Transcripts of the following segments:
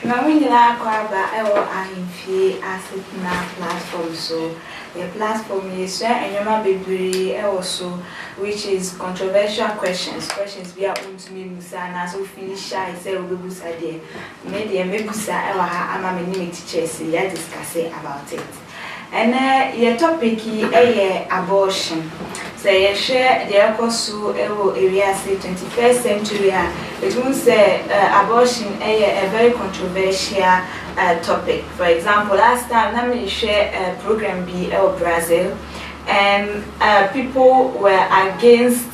Mamina Kwaba, I'm free asset na platform. So the platform is and your baby also, which is controversial questions we are on to me Musa and so finish shy say Ubusa there. Maybe a Mebusa I'm a mini teachers here discuss about it. And your topic is abortion. So you share the Akosu area say 21st century. It means abortion is a very controversial topic. For example, last time I share a program B Brazil, and people were against,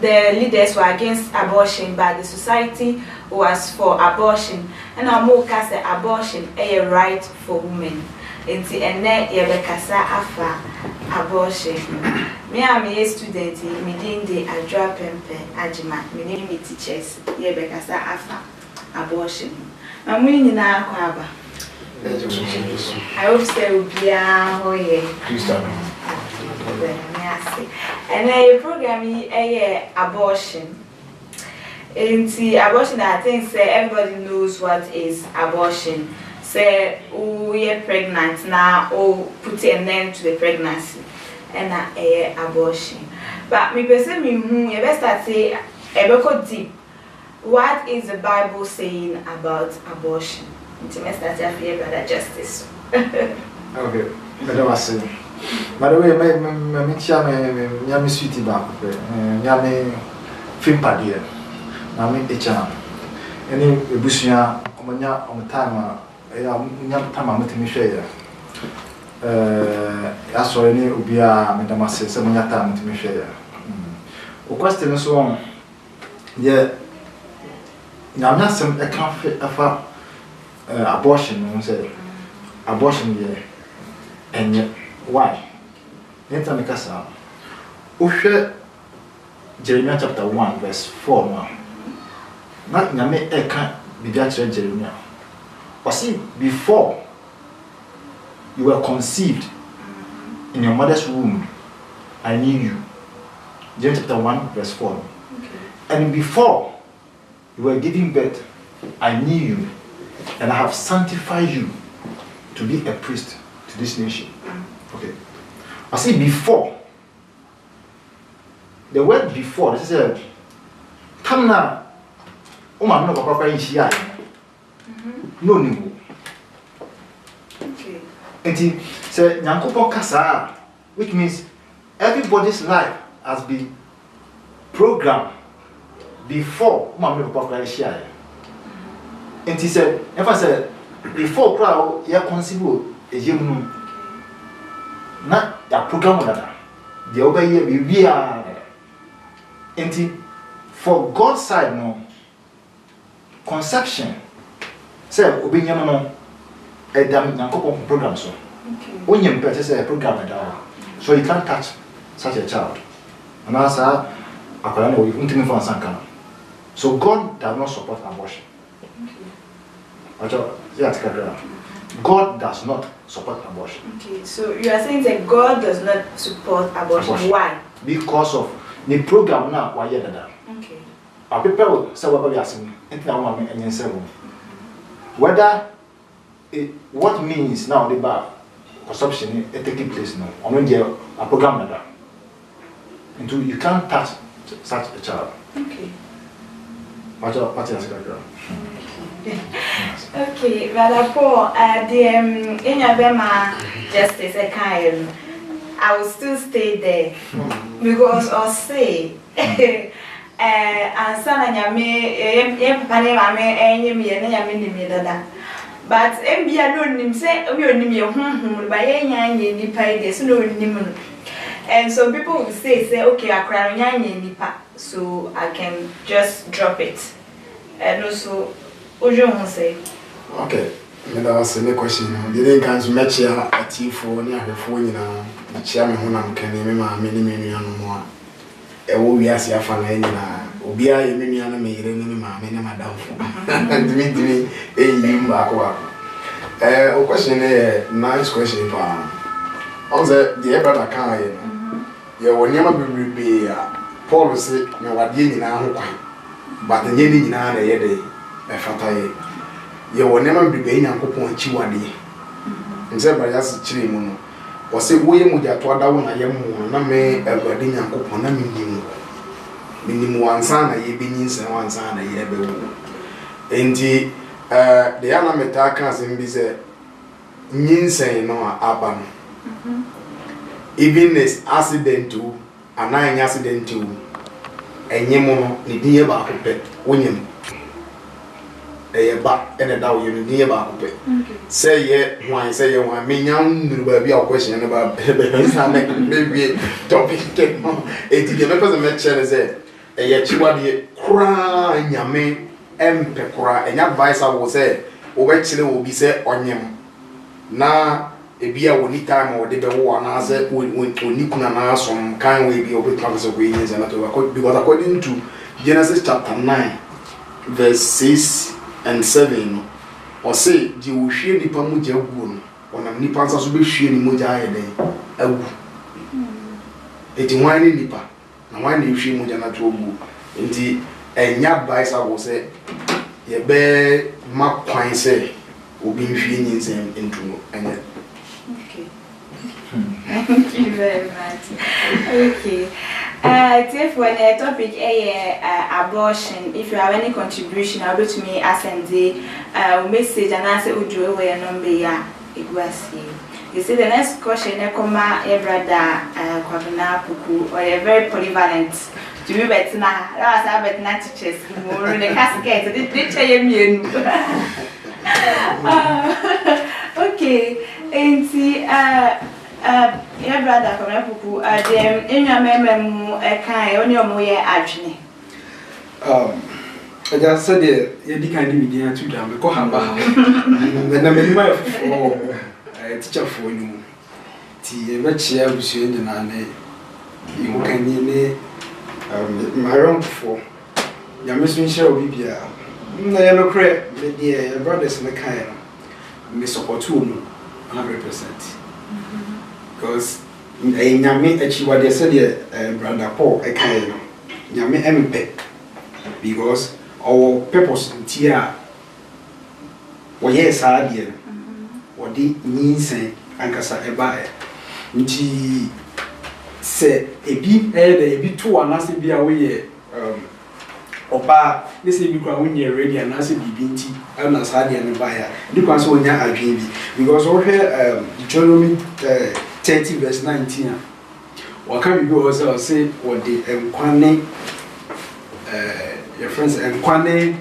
the leaders were against abortion, but the society was for abortion. And now more say abortion is a right for women. Enti ene yebekasa afa abortion. Me am a student me din de adwa pempe agima me ni me teachers yebekasa afa abortion. Mamu nyina akwa aba. I hope say obia hoye. And the program is abortion. Enti abortion, I think say everybody knows what is abortion. Say you're pregnant now or put an end to the pregnancy and abortion. But me person me who you best start say a deep. What is the Bible saying about abortion? Intimate start here, brother Justice. Okay, madam I say. By the way, me me sweetie back. Me film padia. Na me echa. Any ebusuya omanya time time I'm meeting Michelle. I saw any ubia Madame some time to Michelle. O question is one. Yeah, now some account for abortion. Say abortion, yeah, and yet why? Enter me casa. Ushe Jeremiah chapter 1, verse 4 now. Not Yame Eka Bidiatre Jeremiah. But see, before you were conceived in your mother's womb, I knew you. James chapter 1, verse 4. Okay. And before you were giving birth, I knew you, and I have sanctified you to be a priest to this nation. Okay. I say before. The word before, this is come now. Oh my God, no new. Okay. And he said, Nyankopon Kasa, which means everybody's life has been programmed before Mamma Papa share. And he said, if I said, before crowd, you consider a human, not a program that the obey we are. And for God's side, no conception. Say, Obinyamano, a damn Nankopon program. So, when you purchase a program, so you can't touch such a child. And as I know, you won't for Sanka. So, God does not support abortion. God does not support abortion. Okay, so you are saying that God does not support abortion. Why? Because of the program now, why you did that. Okay. Our people say what we are saying, and whether what means now the bar consumption is taking place now, or when you a program like that, until you can't touch such a child. Okay. What is that? Okay, Brother Paul, in your Bema Justice a kind, I will still stay there because I'll say. And son and yame, Papa, and me, dada. But MB alone say, we only me by any nipa, so no nimon. And so people will say, okay, I cry nipa, so I can just drop it. And also, Ojo say, okay, I ask a question. Didn't guys match here at T4 near her phone, the chairman who I'm carrying my many million more. We are here for Obia, a million may remain my madam. And to me, you back. A question, a nice question. On the brother Kai, you will never be policy, no, what you know, but the Yenny in a day, a fatay. ye wonema bibe nyankopon achiwade nze bra yas chire mu no wo se wo ye mugya to adawo na ye mu na me awurade nyankopon na minimu wansa na ye benyinsa wansa na ye be wo enti de yana metaka zimbize nyinsen no aba no even this accidental anan accidental enyemo no ne die ba akopɛ wonyem ba ene da wo yem die ba akopɛ say ye hwan menyam nuru ba bi a question ne ba be sa na maybe topic take no eti de me person me chere say chiwade kura nyame empe kura enya advice wo say wo be chire wo bi say onyem na ebia woni time wo de be wo na say oni kuna na som kan we bi obi plan so we yin na to because according to Genesis chapter 9 verse 6 and 7 or say di wo hwie nipa mu je agu no onam nipa nsa so be hwie ni mu je aye den agu eti wan ni nipa na wan ni hwie mu je na to agu enti enya advice wo say ye be makwan say obi hwie nyin say entumo enya. Thank you very much. Okay. Therefore, the topic is abortion. If you have any contribution, I'll be to me send the message and answer audio where your number it was you. You see the next question, Ekoma, your brother, Kwabena Puku, or a very polyvalent. To be better now, that's how better not teachers more in the casket. They tell me. Okay, and see, your brother from Epuku, them in your memory, a kind on your moye adjune. I just said, you can't be there to them because I'm when I'm my teacher for you. Tea, but she was saying, you can my own for your mission shall be here. I am a crap, my brothers in the kind. Miss Opportune 100%. Because I nyame achi what they said brother Paul I kind nyame empe because our purpose ntia wo yes adie wo di nyinsen ankasa eba nti se ebi ebi to anase bia wo ye oba ne se bi kwa wonye ready anase bibi nti na sa adie ne ba ya di kwa so onya adwen bi because wo hwe Deuteronomy 30 verse 19 waka bibi wo say what the enkwane your friends enkwane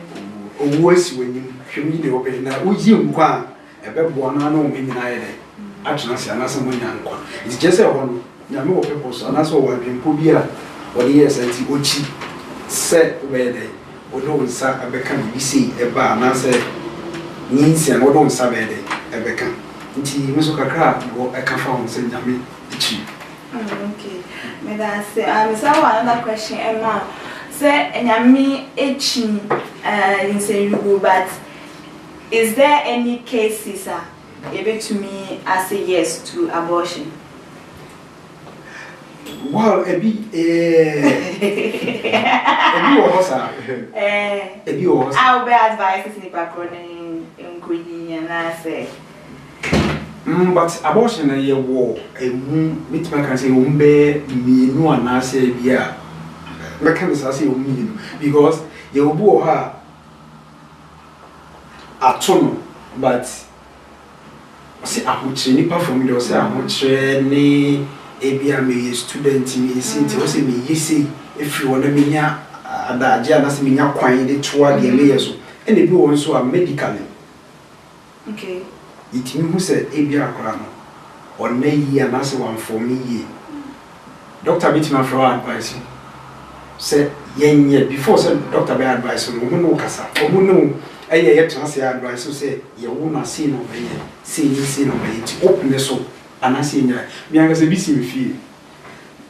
owuasi wanyim hwemi de obe na uyi nkwa ebebo na na o menyina ye de atena se anase monya nkwa it just say ho no nyame wo purpose anase wo adwempo bi a wo de yes anti ochi se we de wo do nsa abeka bibi sei eba anase nyinsi an wo do nsa be de ebeka nti meso kakra wo ekafa ho se nyame ichi. Okay, may I say another question Emma say nyame ichi in say you but is there any cases able to me as a yes to abortion? Well, ebi ohosa ebi ohosa I'll be advised in background in Queenie and I say but abortion na ye wo emu mitma kan say umbe mienu anase bia me kan say mienu because ye obu ha atono but say ahuchire ni perform do say ahuchire ni ebia me student me sinti o say me yisi if you wanna menya adaje anase menya kwan de toa de me yeso ene bi won so a medically. Okay. It means that Abia Corano or Nay and answer one for me. Dr. Bitman for advice. Said, yen before said Dr. Bear advice on Muno Cassa, or Muno, a yet to answer advice who say, you will not see no way, see no way to open the soap, and I see that. Young as a busy feel.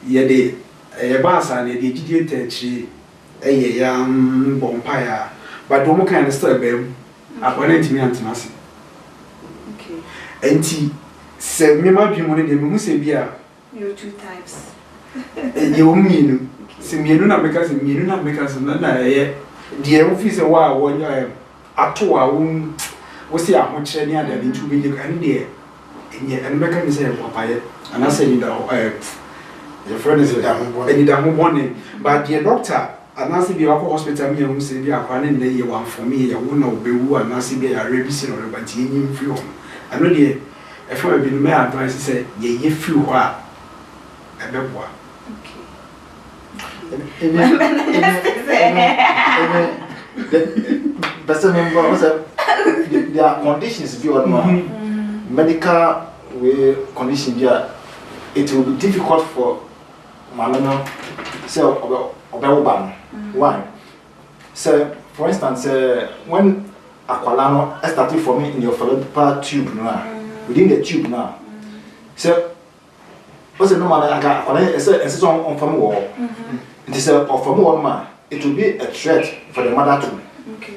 Ye de a bass and a digitated she a young bonfire, but don't kind of stir them. Appointed me and Tanasi. Enti se me ma dwemo ne de me hu se bia you two types you mienu se mienu na meka se na ye de e fi se wa wo nya ato a wo what's the amoche near the into be the idea and make me say papaya and I say your friend is a damn morning but the doctor and I see the hospital me who say be a planning the one for me a woman be who and I see be a rebison or but in film I know the if I be my advice say ye few what a beboa But there are conditions beyond medical conditions. It will be difficult for Mamma so why? So, for instance, when Aqualano started forming in your fallopian tube now, within the tube now, so what's the normal? I got on from war. It is a from one man. It will be a threat for the mother too. Okay.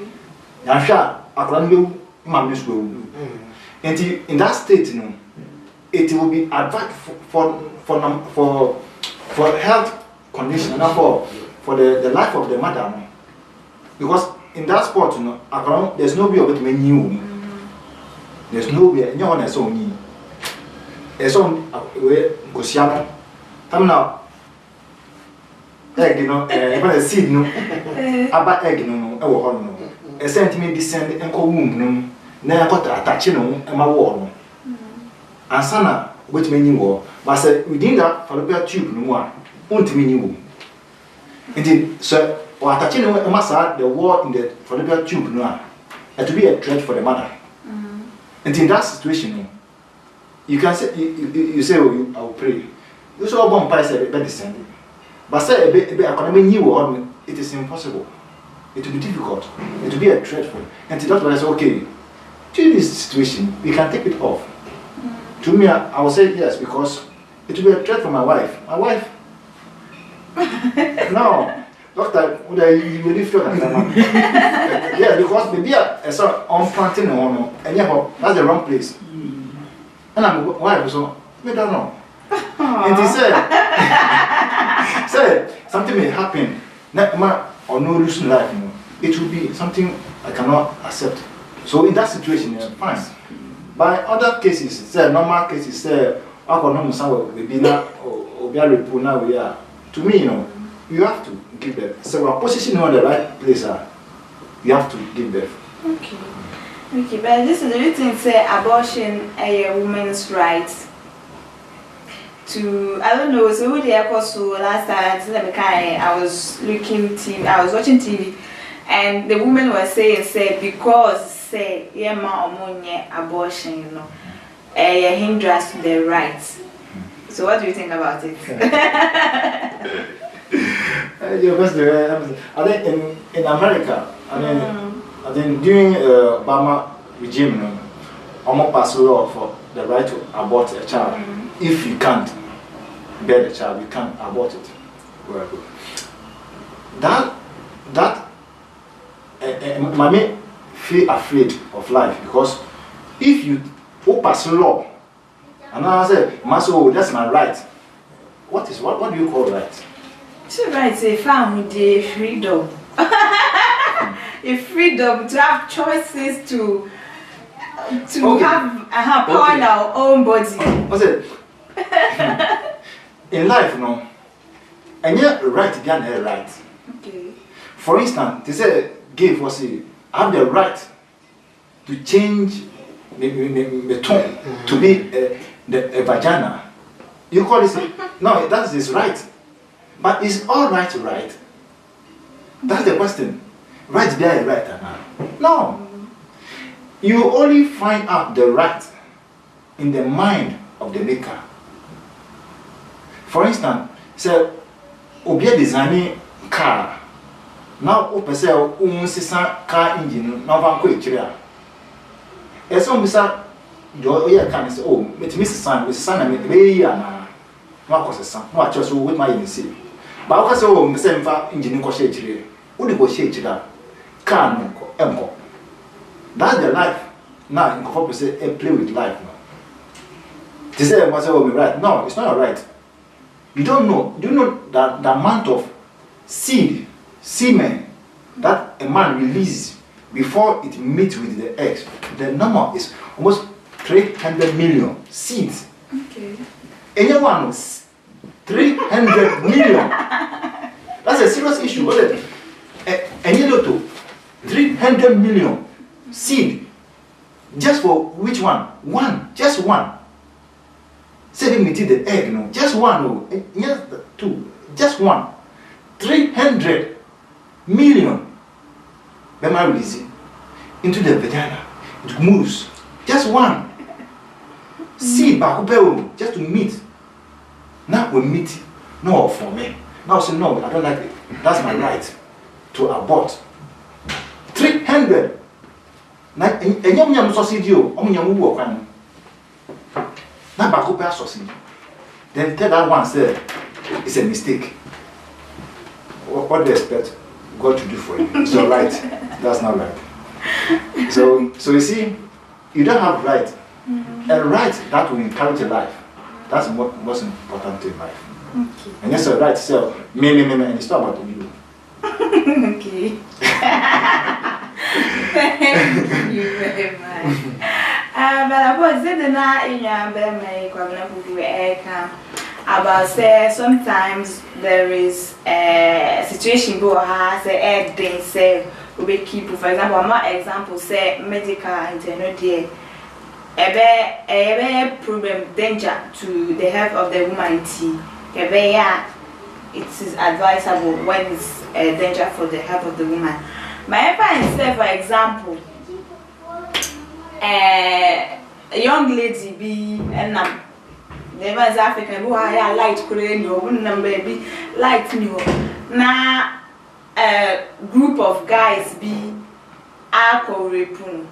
I'm sure Aqualano Mamis will. And in that state, you know, it will be advised for health condition and for the life of the mother. Because in that sport, you know, there's no way of it when you. There's no way, no one has only. It's on where Gosiano. Come now. Egg, you know, even a seed, no. About egg, no, no. A sentiment descend and go womb, no. Now I got attaching on my wall. And Sana, which many war, but within that fallopian tube, no one, won't mean you. Indeed, sir, or attaching a massa, the wall in the fallopian tube, no, and to be a threat for the mother. And in that situation, you can say, you say, oh, I will pray. You saw one price a bit descending. But say a bit, economy or it is impossible. It will be difficult. It will be a threat for you. And to that one, I say, okay, to this situation, we can take it off. To me, I will say yes because it will be a threat for my wife. My wife? No. Doctor, would I really feel like that? Yes, because maybe I saw on planting and yeah, that's the wrong place. And I'm wife, so we don't know. And he said, something may happen, or no losing life, you know. It will be something I cannot accept. So in that situation, fine. By other cases, say normal cases, say I can know some baby na or be a now we are. To me, you know, you have to give birth. So our position on the right place, you have to give birth. Okay. Okay, but this is the reason say abortion a woman's right to I don't know. So the so last time I was looking TV, I was watching TV, and the woman was saying because say yeah ma omonye abortion, you know, a hindrance to their rights. So what do you think about it? I think in America, I think during Obama regime, you know, almost passed a law for the right to abort a child. If you can't bear the child, you can't abort it. That mommy feel afraid of life because if you pass a law, and I say, Maso, that's my right. What do you call right? So right, a family freedom. A freedom to have choices to okay. have power in our own body. What's it? In life, you know, and you're right behind the right. Okay. For instance, they say gay for say I have the right to change the tone to be a vagina. You call it no, that is right. But is all right right? That's the question. Right behind right no. You only find out the right in the mind of the maker. For instance, say Obia designing car. Now open say car engine now van ko ekira. E so mbisa do ye kan say oh metimi sisan na me ya na no akosisan no a so with my say. Ba o ka say oh mbisa mfa engine ko she ekire. Wo de ko she ekira. Car no ko enko. That's the life. Now in people say play with life now. They say I must say oh me right. No, it's not right. You don't know. Do you know that the amount of semen that a man releases before it meets with the eggs, the number is almost 300 million seeds. Okay. Anyone is 300 million. That's a serious issue, wasn't it? Any little 300 million seed. Just for which one? One. Just one. Saving me till the egg, no. Just one, no. Yes, two. Just one. 300 million. Then I release it into the vagina. It moves. Just one. Seed, just to meet. Now we meet. No, for me. Now say no, I don't like it. That's my right to abort. 300. Now, and young sausage you, young work. Now, back sausage. Then tell that one, say, it's a mistake. What do you expect God to do for you? It's all right. That's not right. So you see, you don't have right. A right that will encourage a life. That's what most important in life. Okay. And yes, a right self, me, and it's not about you. Okay. Thank you very much. But I was in the night in your bed, about say sometimes there is a situation where has a head they say we keep, for example, my example say medical internal day. A problem danger to the health of the woman. It is advisable when it's a danger for the health of the woman. My parents say, for example, a young lady be and the man's African who are light Korean or baby light new. Now a group of guys be alcohol repun.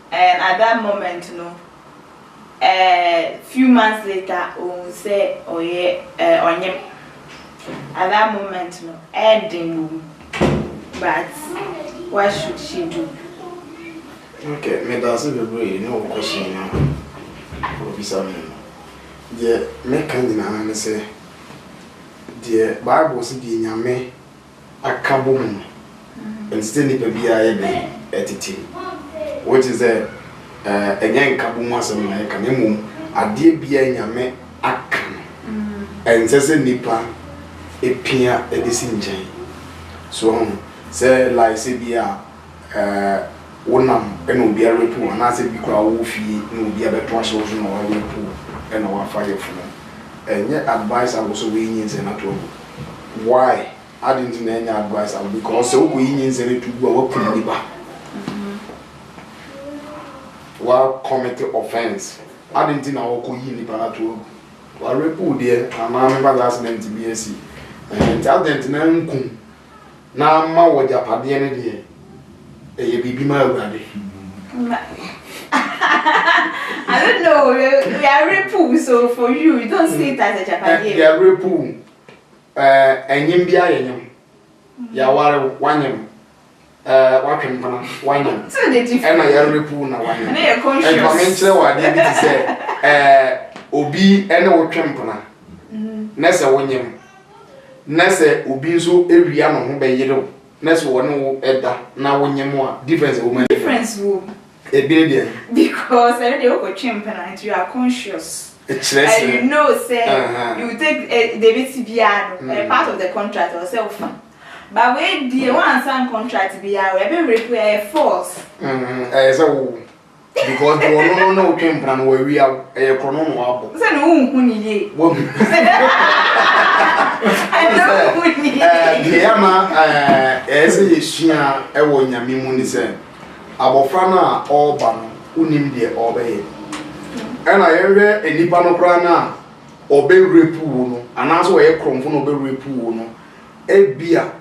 And at that moment, a few months later, we say, oh yeah, on him. At that moment, ending. But what should she do? Okay, me doesn't agree. No question now. The mechanism say the Bible says the nyame akabom and still need to be a etiti. Which is a again kabum like an emum, a dear beer nyame akan, and says a nipa a pia a disinjay. So, say, like, say, be a one and will be a report, and I say, because woofy, no be a better children or a report, and our fire for them. And yet, advice I was winning and at all. Why? I didn't know any advice, because so winning and to go up to the while committing offense. I didn't know how you live at all. While report there, and I remember last meant to be a sea. And tell them to know now, my what your party any day. A baby, my body. I don't know. We are repoo, so for you, you don't see it as a Japanese. They are repoo. And you be I am. Yawar one yam. Walking one yam. So the difference. And I am repoo now. And conscious. what I did say, Obi and no trampana. Nessa one yam. Nessa Obi so every year no be yellow. Nessa one edda. Now one yam difference woman. Difference will. A billion. Because I don't trampana and you are conscious. And you know, say, you take the BCBR, part of the contract or self. But when the one sign contract be our repair force. So because the one no plan where we are a chrono. So no one need. I know who need. The Yama as a shia a one yamimuni said. Abofrana all ban unim de obey. And I ever a nipano prana obey repu and also a crumfun obey repu a beer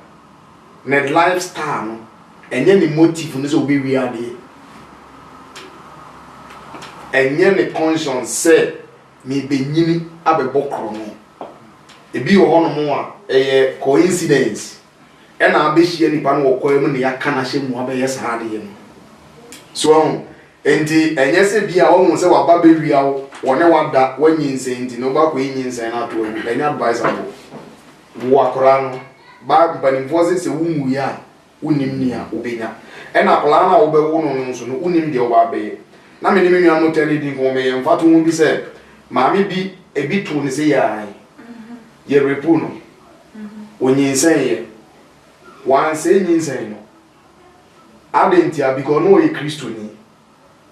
net lifestyle and any motive on this obey reality. And yen the conscience said me be nini abe bokrono. A be one more a coincidence. And I be she any pan or coim the yakanashim wabe yes hardy. So enti enyese bia wo mu se wa ba bewia wo wone wada wanyinse enti no ba ko yinse na to enya advice abo wo akora no ba mpanimfo se wumu ya unim ni a obenya ena akola na obewo no nso no unim de oba be na me ni me nua no tell di ko me mfa to bi se maame bi ebi to ne se yaai ye repu no onyensen ye wan se nyensen no adentia because no ye Kristo ni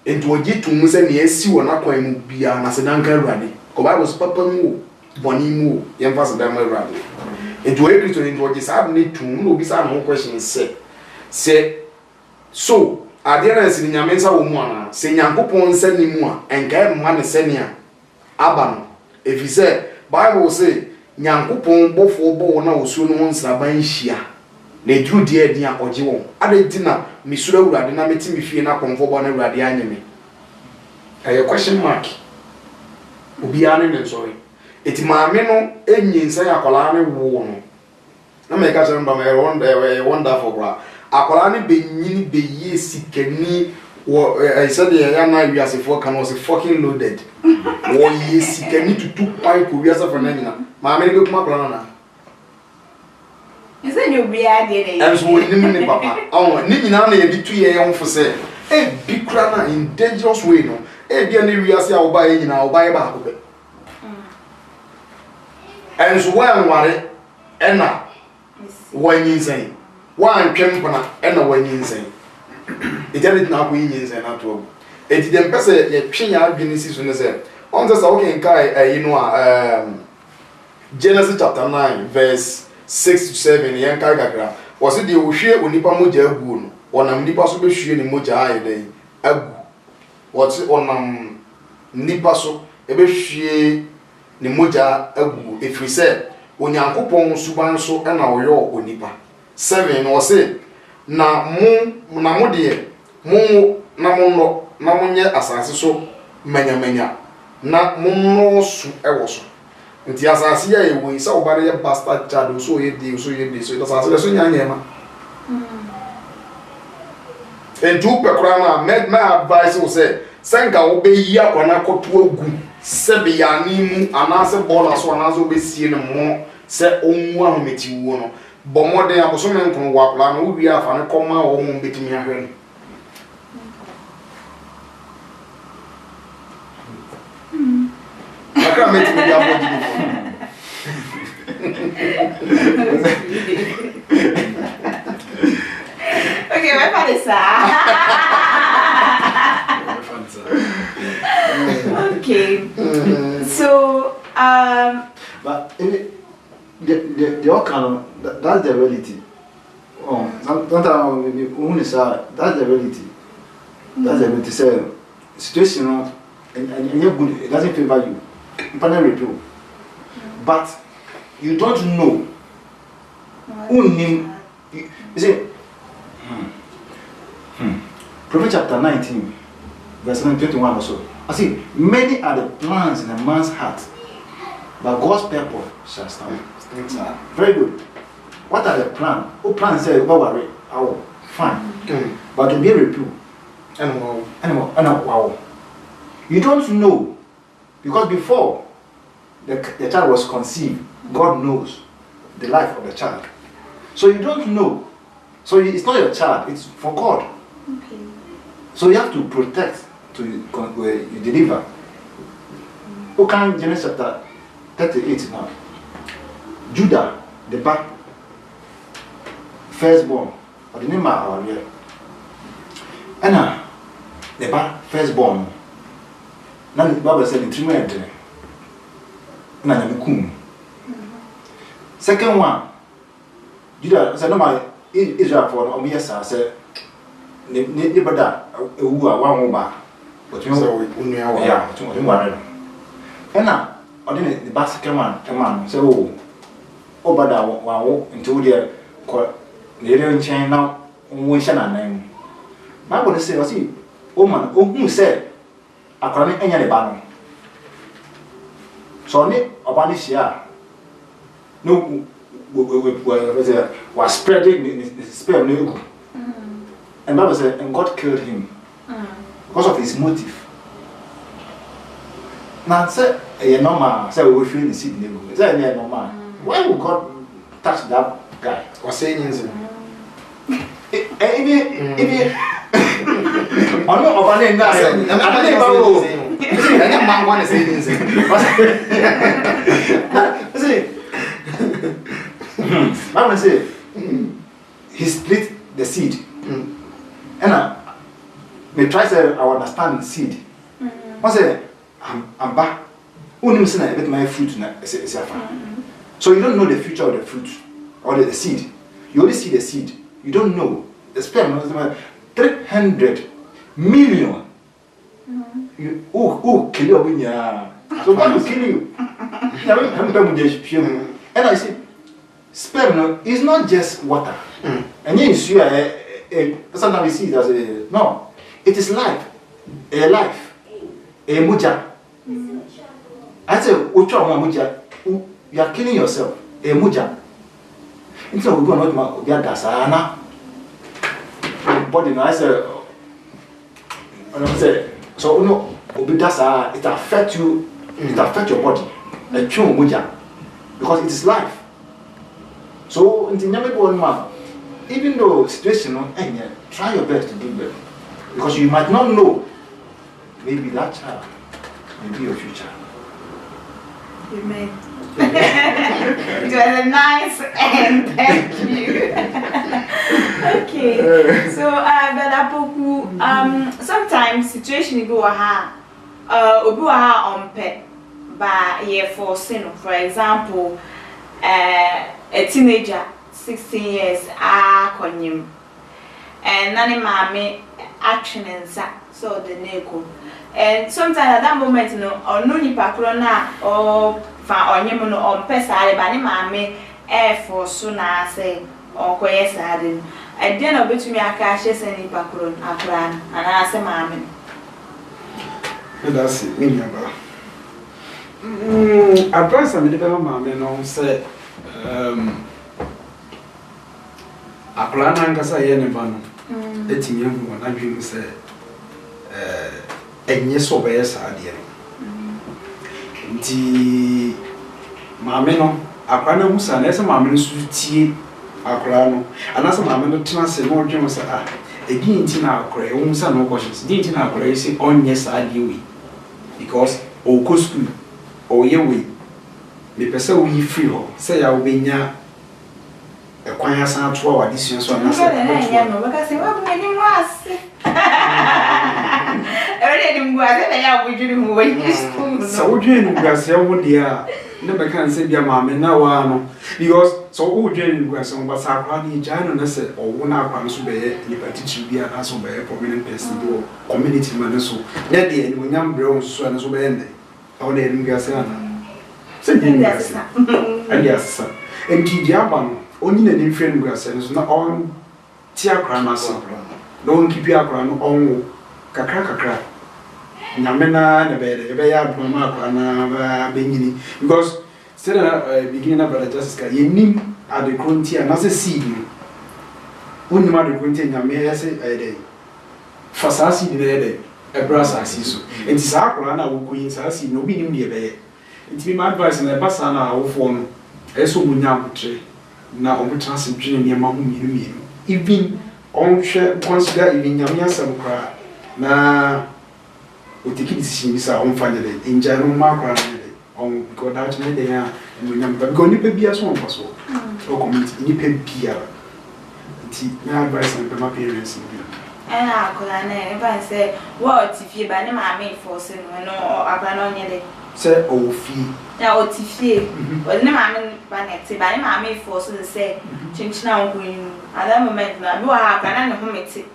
enti ogi to mu se ne esi wona kwan mu bia na se danka Awurade ko Bible so papa mu boni mu ye mfa se dan Awurade enti o ye Kristo ni ogi sa ne to no obi sa no question se so ade na se nyame nsa wo mu ana se Nyankopon nsa ni mu a enka e ma ne se ne a aba no efise Bible say Nyankopon bofo bo na osuo no nsaban hia na eduru de adi a oje won ade di na misura Awurade na meti mi fie na konfo bo na Awurade anyeme aye question mark obi ane ne sorry eti maame no enyinsa yakola ne wo no na me ka chamba me wonderful bra akola ne benyini beye sikani wo I said ya na wiasefo kan was fucking loaded wo ye sikani tutu pai ko wiasa for na nyina maame ne be kuma akola na is it you be ade and so we ni papa ni nyina na ye bitu ye yonfo se e bi kra na in dangerous way no e bia ne wiase a wo ba ye nyina wo ba ye ba ko be and so when ware ena wanyinsen wan twempana ena wanyinsen ejale na ko yinsen na to e di dem pese ye twenya adwene si so ne se on se so ken kai you know Genesis chapter 9 verse 6 to 7 yen kai gakra was it the ohwe onipa moja agu no onam nipa so be hwe ni moja aye den agu what onam nipa so e be hwe ni moja agu efrise onyankopon suban so na oyo onipa 7 no say na mo de mo na mo no na mo nye asase so manya na mo no su ewo so nti asase ya ewo isa obare ya bastard child so ye de so it asase so nya ma entu pekura na med my advice will say senga obeyi akwana koto agu sebe ya nimu anase bola so anase obesie ne mo se onwu ahometi wo no bomode aboso men kono wakula no wi afa ne koma wo mo betimi ahwe akra meti bi abodi okay, my father okay. So but the outcome that's the reality. Oh, sometimes that's the reality. That's the reality. So situation and you're good, it doesn't favor you. Repeal. But you don't know. You see, Proverbs chapter 19, verse 21 or so. I see, many are the plans in a man's heart, but God's purpose shall stand. Very good. What are the plans? Who plans say, "Don't worry, I will fine." But to be repealed, wow. You don't know, because before the child was conceived, God knows the life of the child. So you don't know. So it's not your child, it's for God. okay. So you have to protect to you deliver. Who can Genesis chapter 38 now? Judah, the back, firstborn, or the name of our year. Anna, the back, firstborn. Now the Bible said in 3 minutes. Second one, Judah said, "No, my Israel for no yes, I said, ne brother, who are one over, but you know, yeah, 200. And now, I didn't the basket one, a man, so, oh, but I won't into the little chain now, we shall name. Bible say, I see, woman, who said, I can't any banner. So, Nick, about this year, no, was spreading the spirit of Negu. And Bible said, and God killed him because of his motive. Now, say, a normal, say, we feel the seed Negu. Is that a normal? Why would God touch that guy? Was saying, If I'm not over there now. I'm man want to say this. I want to say he split the seed. And me try say I understand the seed. I say I'm back. Only say I bet my fruit na so you don't know the future of the fruit or the seed. You only see the seed. You don't know the sperm. 300 million. You kill your winya. So God will kill you. And I say, sperm is not just water. And you see, sometimes we see it as a no. It is life, a life, a muja. I say, muja. You are killing yourself, a muja. Instead of going out to get dasana. Body now, I say, so no, it affects you, it affects your body, because it is life. So in the even though situation try your best to do better, because you might not know, maybe that child may be your future. Amen. It was a nice end. Thank you. Okay. So, sometimes situation go on pet by year for sin. For example, a teenager, 16 years, konim, and nani mami action and so the neko. And sometimes at that moment, or no nipa or fa onyem no on pesa ba ni maame for so na say on koye sadin and then obetumi aka hye se nipa kro akra na ase maame that's it me nyaba advice am de be maame no say akra na ngasa ye ne ba no etimi ahu na dwem say enye so be sadie nti maame no akwa na musa na ese maame no su tie akwa no anase maame no tena se no dwem se edi nti na akwa e musa no questions di nti na akwa e se onye saadie we because o ko school o ye we me pese wo yi free ho se ya wo benya e kwan asan to wa addition so anase no baka se wa bu ni mu ase already mu ase na ya wo juri mu we school no so wo juri mu ase wo dia never can say be maame na wa no because so wo dwen ni guase mo basa akwa ni jano na se o wo na akwa no so be ni particular bia na so be prominent person do community man so na de ni nyam bre so na so be ende o de ni guase ana se ni guase and yes enti dia ba no oni na ni friend guase so na on ti akwa na so no on kipi akwa no on kakra nyame na be ya do ma akwa na ba benyini because still beginning of brother Jessica yenim at the frontier na se seed woni ma the frontier nyame ya se dey for sa seed na dey e brasa asiso enti sa akwa na wo koyin sa seed no bi nim de be enti my advice na ba sa na awofo no eso munya abutre na omutra se dwene ne ma hu mienu even on share consider even nyame asem kra na o take decision bi sa on fanya dey enja no ma kra na on because that made there and we never go ni pe so on paso o community ni pe bia ti na advice na my parents ni and akola na e ba say what if you ba ni maame force no akra no nye de say o fi na o ti fie o ni maame ba na ti ba ni maame force say chinchina on kun at that moment na bi wa akra na ne ho meti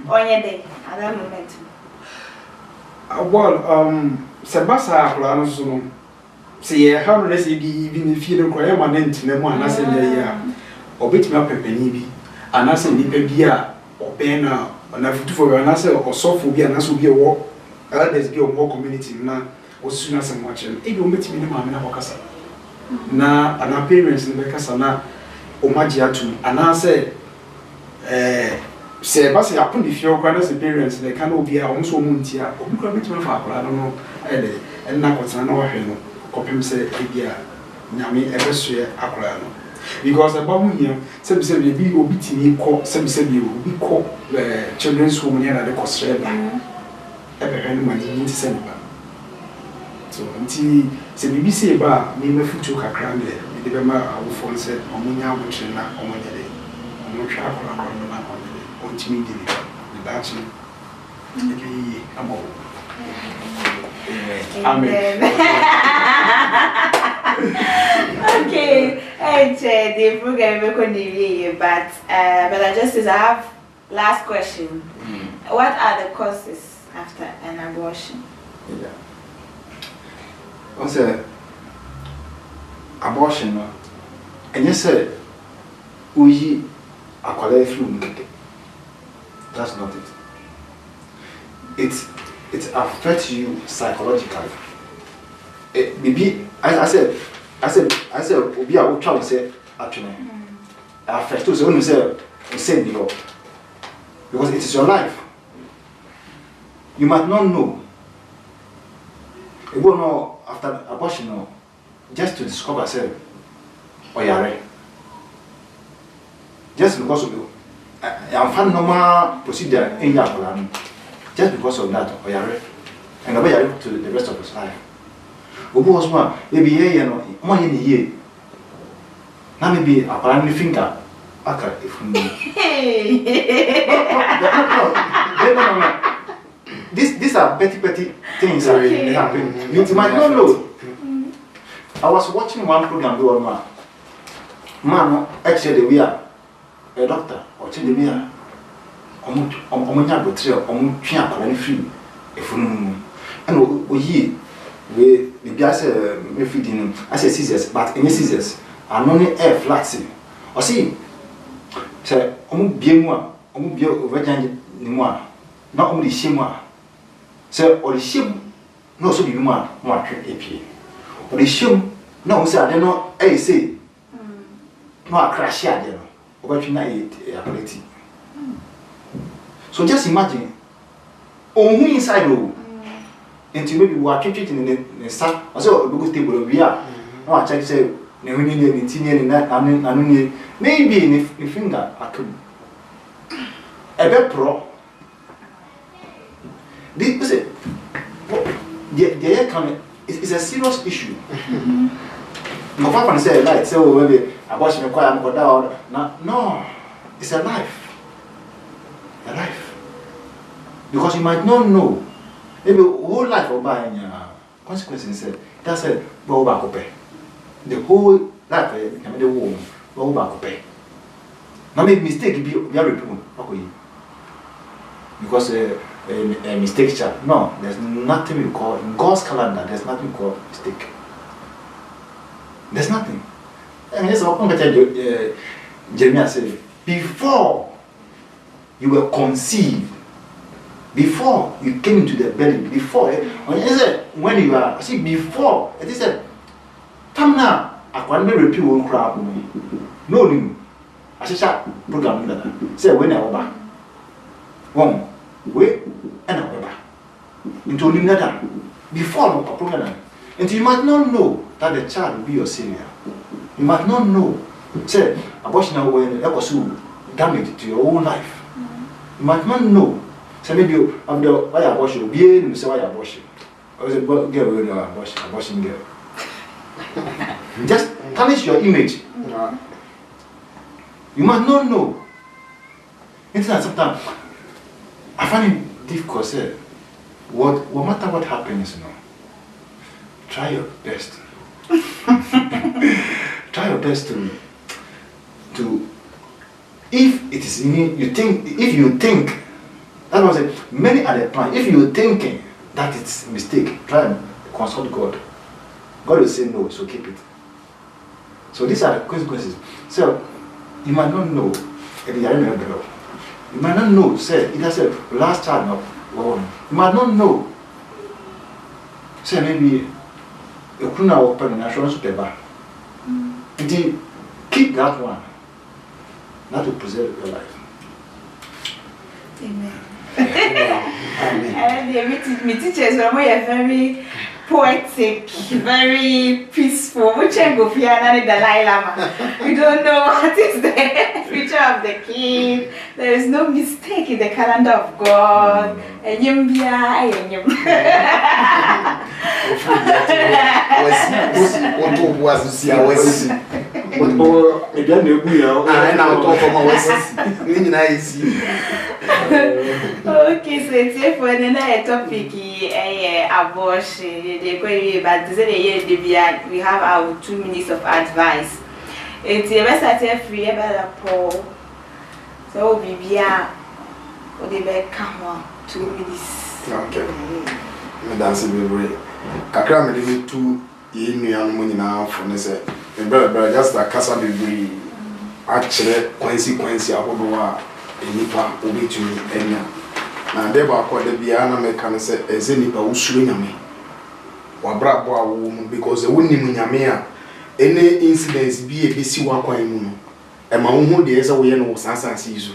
onye de at that moment well sebasa akra no so no see how no say di bi ni fie no koye ma na ntina mu anase le ya obetimi apepani bi anase nipa bi a oben na futufo bi anase osofo bi anase bi wo elders bi o mo community na osuna se mo achen e bi o betimi ni maame na kokasa na ana parents ni be kasa na o magi atu anase se ba se apun di fie o kwa na se parents they can obi a o so mu ntia obi kwa betimi fa akora no na kotana na wa hwe no kopem se ebia nyame ebesoe akora no because about here sabi be obi tini ko sabi obi ko children's home near the Australia ebe hwenu mani nti sabi ba so nti se bibi se ba me mafutu kakra me de be ma awofo nse omunya abotire na omunya de omutwa akora no na omunya ontimi di ni dachi eke amo Amen. Okay, the program will continue, but I have last question. What are the causes after an abortion? Yeah. Also, abortion, and you said, we acquire flu. That's not it. It affects you psychologically. Maybe I said, we are trying to say actually affect you. So when you say below, because it is your life. You might not know. You will know after abortion, no, just to discover self or you are just because of you. I'm finding normal procedure in your plan. Just because of that, or you are and away to the rest of his life. Obu was one, maybe ye no, more in a year. Now maybe a primary finger, aka if you these are petty things that happen. You might not know. I was watching one program go on man, actually we are a doctor or the we are. Omunya botire omutwe akora ne free efunu and we bia say me feeding as a scissors but any scissors are only air flat or see say omu biemu a omu bia overjan ni mu a na omu di shemu a say o di shemu no so bi mu a mo atwe epie o di shemu na omu say ade no say no akrash ade no obatwe na ability. So just imagine, on who inside you, and maybe we are treated in the sun, or so a good table we are. No, I check say, maybe in the finger, I could. A bit pro. This is the air coming is a serious issue. My papa said, like, so maybe I watch me quiet and go down. No, it's a life. A life. Because you might not know. Maybe whole life of buying consequences said that's a go back up. The whole life of the woman go back up. Now make mistake be very people. Because a mistake child. No, there's nothing we call in God's calendar, there's nothing called mistake. There's nothing. And yes, Jeremiah said, before you were conceived, before you came into the belly, before when you are see before it is said, come now, I can't repeat one crowd. No, I said, program that say when I go back. One way and I go back into another before the program. And you might not know that the child will be your savior. You might not know. Say abortion when it was damage to your own life. You might not know. So maybe you have the why abortion, be in say why abortion. Or is it girl with your abortion girl? Just tarnish your image. You might not know. It's not sometimes I find it difficult say what matter what happens, try your best. Try your best to if it is in you think that was it. Many are the plan. If you're thinking that it's a mistake, try and consult God. God will say no, so keep it. So these are the consequences. So you might not know if you are in the you might not know, say it has a last child of you might not know. Say maybe you couldn't open an insurance paper. Indeed, keep that one. That will preserve your life. Amen. My teachers were very poetic, very peaceful. Which go Fiana the Dalai Lama. We don't know what is the future of the king. There is no mistake in the calendar of God. Okay, so it's here for another topic, abortion. But we have our 2 minutes of advice. It's a best free about Paul. So we be come 2 minutes. Okay. Me dance be kakra me dey to ye nua no nyina fo ne se me brother just that kasa be a chere consequence ahodo a enipa obetumi enya na de ba ko de bia na me kan se eze nipa usuro nyame wa brabo a wo mu because wonnim nyame a any incidents bi e besi wa kwan mu no e ma wo hu de eze wo ye no sasanse izo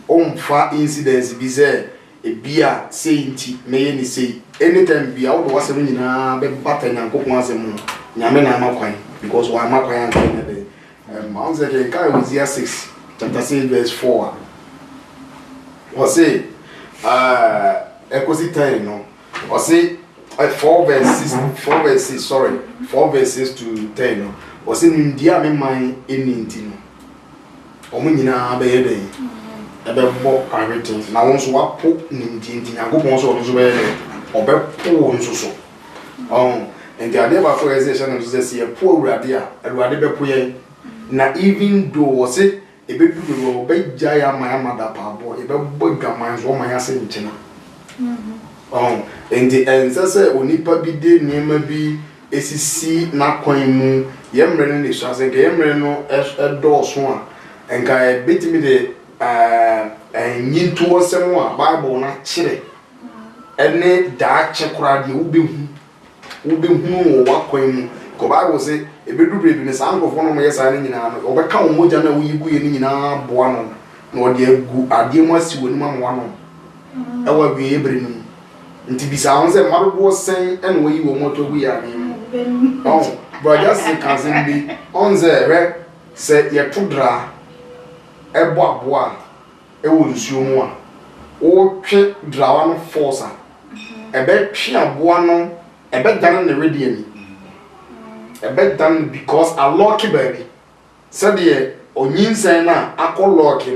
omfa incidents bi ze ebia seinti meye ni sei anytime bia wo do wasem nyina be bata nyankopon asem nyame na amakwan because wa amakwan an na dey Mount Zeke kai Hosea 6 chapter 6 verse 4 was say ecosystem no was say 4 verses sorry 4 verses to 10 no was say ndia me man eninti no omo nyina be ye dey ebe everything na won so wapo nindi nyagopon so no so be obe po nso so and the idea about organization is to say po urade be po ye na even though was say ebe du be jaya ma da pa bo ebe bogaman so ma ya se nchina and the say onipa bi de niema bi esisi na kwan mu yemre no ne so ase ke yemre no do so a enka betimi de nyintu wasem a Bible na kire ene da chekura de wobehunu wo wakwan mu ko Bible say ebedubre bi ne sankofo no mo yesa ne nyina no obeka wo moja na woyigu ye ne nyina boa no na ode agu ade mo asi woni ma mo no ewa bi ebre nu nti bisa won say marobo sen ene woyi wo moto gu ya ni but just say cousin bi on the re say ye tudra ebo aboa ewo nsuo mu a wo twe drawa no force ebe twe aboa no ebe dan na ready ani ebe dan because a lucky baby said ye onyinsan na akọ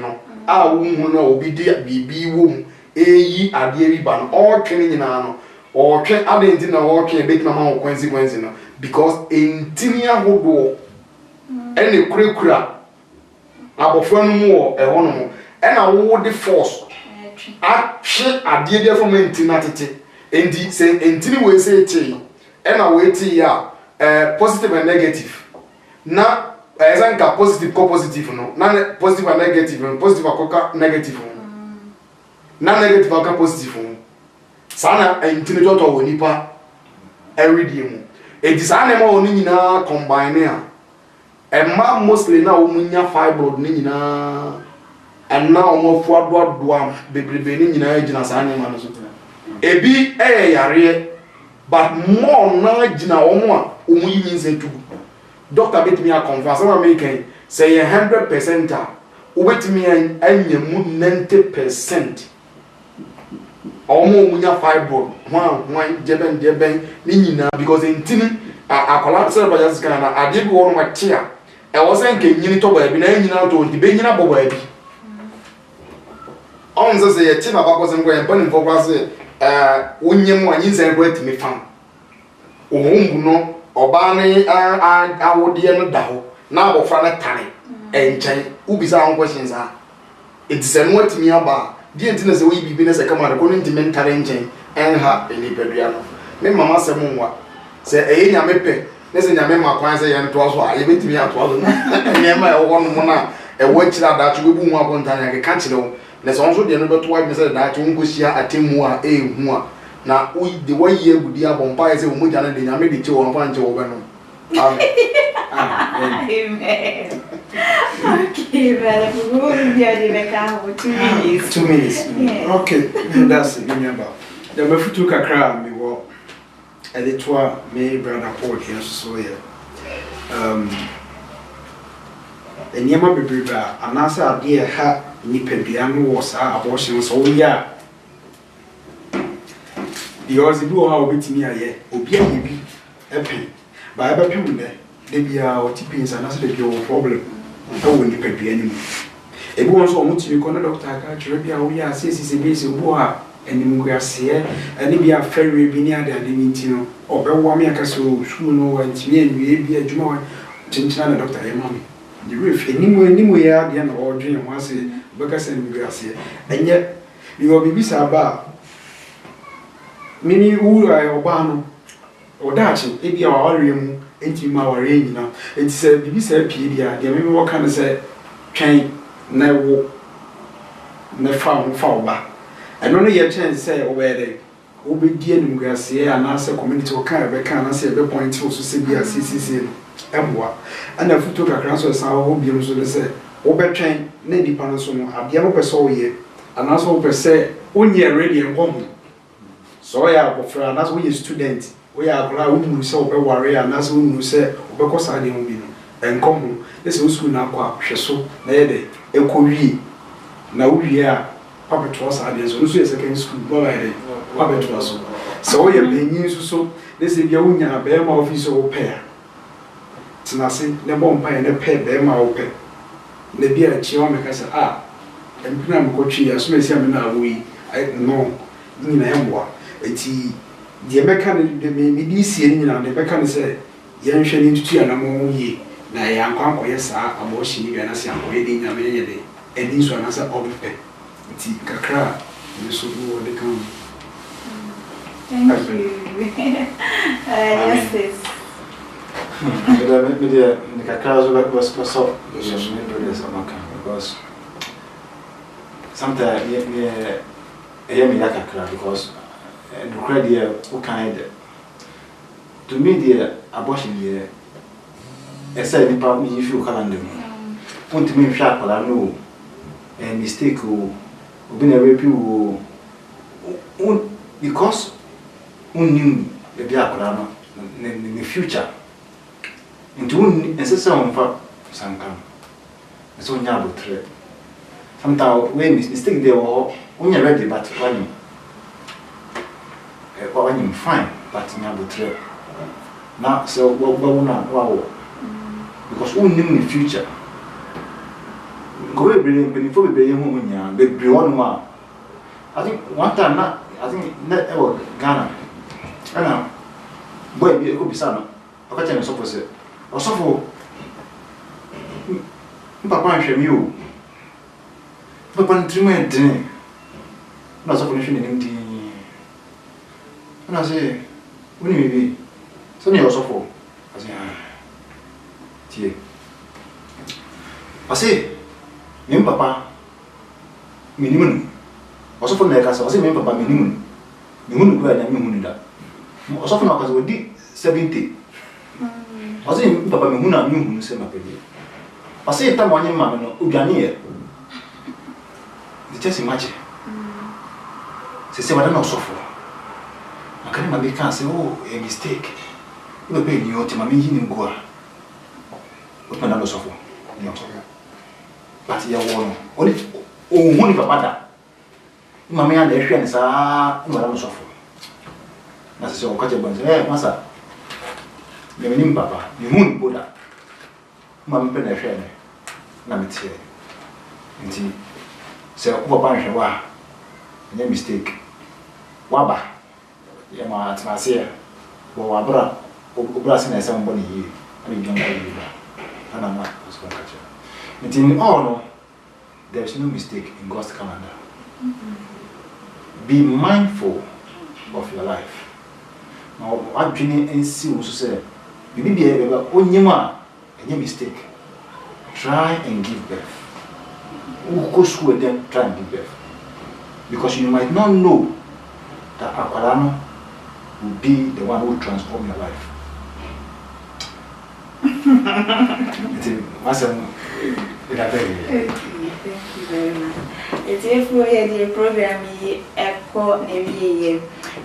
no a wo hu na obi di bibi wo mu eyi ade ri ba no o twe ni nyina no o twe adenti na o twe ebe na ma consequence no because entini ahodo ene kurekura abofra no mu wo e hono mo ena wo de force atwe ade de from entina tete endi se entini we say che ena we ti ya positive and negative na ezanka positive ko positive no na positive and negative no positive akoka negative no na negative akoka positive no sana entini joto wo nipa every day mu edi sana ma oni nyina combine a emma mostly na wo munya fibroid ni nyina enna omo fu adoadoa bebrebe ni nyina agina sana ma no so ebi yare but more na agina omo a omo yi nse tu doctor bet me a confirm say make say 100% a obetimi anya mu 90% omo munya fibroid hwan jeben ni nyina because entini akola say ba just kana na ade bi wo no matia e wo say nke nyini to ba bi na nyina to ndi be nyina bo ba bi onzo say ye tina ba ko se ngwe ban fo kwa say wonyem anyi nsan ko atimi fam ohumbu no oba ne awode no da ho na abofra na tare enchen ubisa an questions a etise no atimi aba die ntina se wo yibi ne se kama ko ntimi ntare enchen enha enipedua no me mama se mo nwa se eye nyame pe ne se nyame ma kwan se ye nto so a ye betimi ato so na ma e wo no mo na e wo kira da to bebu hu abontanya ke ka kire wo na so nso de no beto wa me se da to ngosia atemu a hu a na the way ye budi abompa ye se wo moja na de nyame de che wo mfa nche wo be no amen okay well we will be able to make 2 minutes 2 minutes okay that's it remember the mafutu kakra me wo editor me brother Paul here so here enema bebreba anasa ade ha nipadua no wo sa abortion so wo ya because bi wo ha obetimi aye obi aye bi epe ba eba pi wune de bia o tipin sa na so de bi o problem e wo nipadua ni mu ebi won so o mutimi ko na doctor aka kire bia wo ya sesi base wo ha enim guase ani bia ferry bi ni ade ade minti no obewo me aka so school no wa ntimi anwie bi adwuma wa tintina na doctor e mami the roof enimu ya bia na o dwen ho ase beka se ni guase enye bi wo bibi sa ba mini ura oba no odachi e bia wa ware mu enti ma ware nyina enti se bibi sa pie bia de me wo ka ne se twen na wo na fa oba eno no ye chen say obede obedi enum guase anase community o kan be kan anase be point so se bia CCC emboa ana futo kakra so sa ho biem so le se obetwen na dipa no so no abia mo pese o ye anase o pese onye ready enko so ya abofra anase o ye student o ya akra o mu se obe ware anase o mu se obekọ sa de ho bi no enko ho ese o school na akwa hweso na ye de ekowie na uwie a papa trust ade so no so second school boy ade papa trust so ye benyin so they say bia unya be ma office o pair tinase ne bom pa ne pair be ma o pair ne bia chi o me ka say empina me ko twi ya so me sia me na awoyi no ni na yemwa enti de be ka ne me di sie ni na ne be ka ne say ye nhwe ni tutu ya na mo yi na ya nkwanko ye sa abo hyi ni na se anko ye di nya me ye de edi so na say o be ti kakra ni so wo de kan. Thank you. Yes, sis. Media kakra was so because sometimes yeah me kakra because the credit who kind to me the abortion here I said the part me if you calendar want to me sharp I know a mistake obi na rape you because unim the dia akora no in the future into ensese on fa sankam so nya abotre sometimes when mistake there when you ready but when you fine but nya abotre now so wow because unim the future go we bring before we bring home nya be one one I think one time I think net Ghana and boy be ko bisa no o ka tell me so for say o so for papa nhwe mi o papa ntrimo den na so for nhwe ni ndi na say woni mi bi so ni o so for I say tie ase mi papa minimum also for na kasa ase mi papa minimum mi hunu kwa na mi hunu da also for na kasa odi 70 ase mi papa mi hunu na mi hunu se mapeli ase ta mo anye ma no odwane ye the chesi mache se wada na also for akani ma be kan say oh a mistake we be ni o ti ma mi yi ni ngua o pa na also for ni o but ya wo no oni o hunu papa da mama ya na ehwe ne saa no no sofo na se o kache banze masa me menim papa me hun boda mama pe na ehwe ne na metie nti se o papa nhwe wa any mistake waba ya ma atmase wo wabra obra se na ese mbo ne yi ani jonga yi ba ana ma so kache nti all no there is no mistake in God's calendar. Be mindful of your life. Now, what Jenny and see also say, you may be able to any mistake. Try and give birth. Who go school and then try and give birth. Because you might not know that Aquarano will be the one who will transform your life. Thank you very much. It's if we had the program, echo,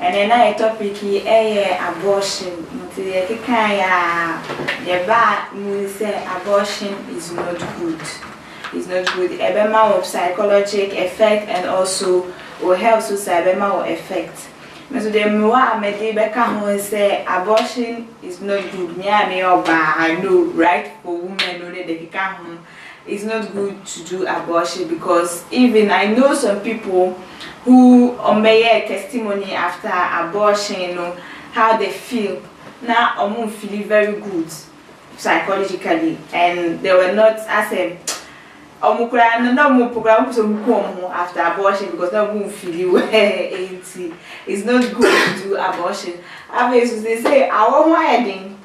And then I topic abortion. Say abortion is not good. It's not good. Ebema of psychological effect and also will help society effect. So the more I say abortion is not good. I know, right? For women, it's not good to do abortion because even I know some people who made testimony after abortion, you know, how they feel. Now I'm feeling very good psychologically, and they were not as a after abortion because no feel well. It's not good to do abortion. Obviously, they say I want my wedding.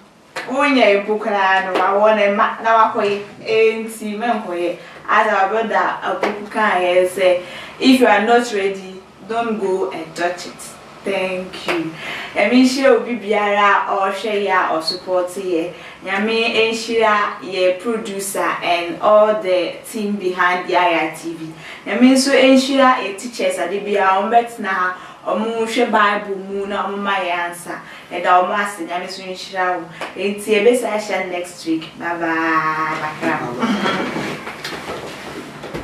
When you book I want a now as our brother can say, if you are not ready, don't go and touch it. Thank you. I mean, she will be biara or share or support here. Yami Enshira, ye producer and all the team behind the IITV. I mean, so Enshira a teachers at the Bia bet now. Omushe Bible muna my answer and our master Yami Enshira. It's a best session next week. Bye bye.